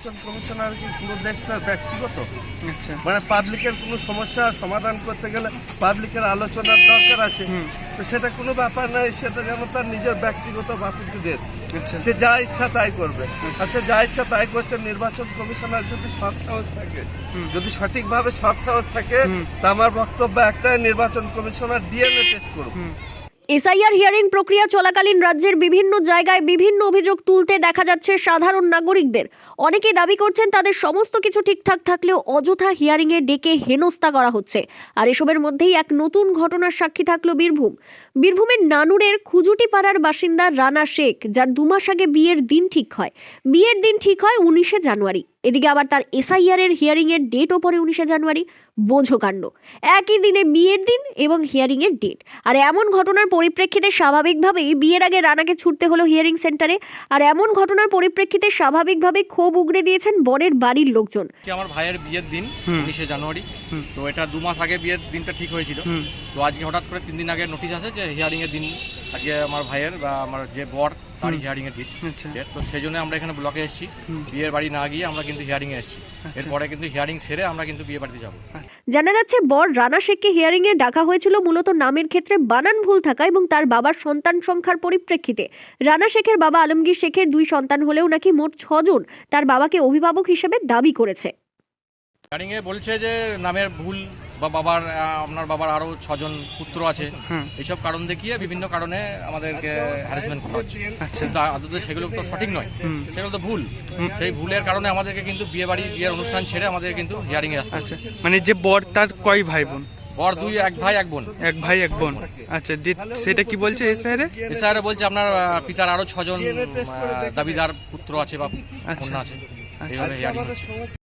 নির্বাচন কমিশনার কি পুরো দেশটা ব্যক্তিগত? আচ্ছা, মানে পাবলিকের কোনো সমস্যা সমাধান করতে গেলে পাবলিকের আলোচনার দরকার আছে। তো সেটা কোনো ব্যাপার নয়, সেটা যেন তার নিজের ব্যক্তিগত বাপুটি দেশ, আচ্ছা, সে যা ইচ্ছা তাই করবে। আচ্ছা, যা ইচ্ছা তাই করছে। নির্বাচন কমিশনার যদি সৎ সাহস থাকে, যদি সঠিকভাবে সৎ সাহস থাকে, তা আমার বক্তব্য একটাই, নির্বাচন কমিশনার ডিএনএ টেস্ট করুক। এসআইআর হিয়ারিং প্রক্রিয়া চলাকালীন রাজ্যের বিভিন্ন জায়গায় বিভিন্ন অভিযোগ তুলতে দেখা যাচ্ছে সাধারণ নাগরিকদের। অনেকেই দাবি করছেন তাদের সমস্ত কিছু ঠিকঠাক থাকলেও অযথা হিয়ারিংয়ে ডেকে হেনস্থা করা হচ্ছে। আর এসবের মধ্যেই এক নতুন ঘটনার সাক্ষী থাকলো বীরভূমের নানুরের খুজুটিপাড়ার বাসিন্দা রানা শেখ, যার 2 মাস আগে বিয়ের দিন ঠিক হয়। বিয়ের দিন ঠিক হয় 19শে জানুয়ারি। এদিকে আবার তার এসআইআর এর হিয়ারিং এর ডেটও পড়ে 19শে জানুয়ারি। বোঝো কাণ্ড, একই দিনে বিয়ের দিন এবং হিয়ারিং এর ডেট। আর এমন ঘটনার পরিপ্রেক্ষিতে স্বাভাবিকভাবেই বিয়ের আগে রানাকে ছুটতে হলো হিয়ারিং সেন্টারে। আর এমন ঘটনার পরিপ্রেক্ষিতে স্বাভাবিকভাবেই ক্ষোভ উগরে দিয়েছেন বরের বাড়ির লোকজন। আমার ভাইয়ের বিয়ের দিন 19শে জানুয়ারি, তো এটা 2 মাস আগে বিয়ের দিনটা ঠিক হয়েছিল। তো আজকে হঠাৎ করে 3 দিন আগে নোটিশ আছে যে হিয়ারিং এর দিন আজকে আমার ভাইয়ের বা আমার যে বর তার হিয়ারিং এর ডেট। তো সেই জন্য আমরা এখানে ব্লকে এসেছি, বিয়ের বাড়ি না গিয়ে আমরা কিন্তু হিয়ারিং এ এসেছি। এরপরে কিন্তু হিয়ারিং সেরে আমরা কিন্তু বিয়ে বাড়িতে যাবো। জানা যাচ্ছে বর রানা শেখকে হিয়ারিং এ ডাকা হয়েছিল মূলত নামের ক্ষেত্রে বানান ভুল থাকা এবং তার বাবার সন্তান সংখ্যার পরিপ্রেক্ষিতে। রানা শেখের বাবা আলমগীর শেখের 2 সন্তান হলেও নাকি মোট 6 জন তার বাবাকে অভিভাবক হিসেবে দাবি করেছে। হিয়ারিং এ বলছে যে নামের ভুল বা বাবার আপনার বাবার আরো 6 জন পুত্র আছে, এইসব কারণ দেখিয়ে বিভিন্ন কারণে আমাদেরকে হ্যারাসমেন্ট করা হচ্ছে। কিন্তু আদতে সেগুলো তো সঠিক নয়, সেগুলো তো ভুল। সেই ভুলের কারণে আমাদেরকে কিন্তু বিয়ের অনুষ্ঠান ছেড়ে আমাদের কিন্তু হিয়ারিং এ আসতে। আচ্ছা, মানে যে বর তার কয় ভাই বোন? বর 2, 1 ভাই 1 বোন। 1 ভাই 1 বোন। আচ্ছা, সেটা কি বলছে এসআইআর বলছে আপনার পিতার আরো 6 জন দাবিদার পুত্র আছে বা কন্যা আছে। এইভাবে হিয়ারিং হচ্ছে।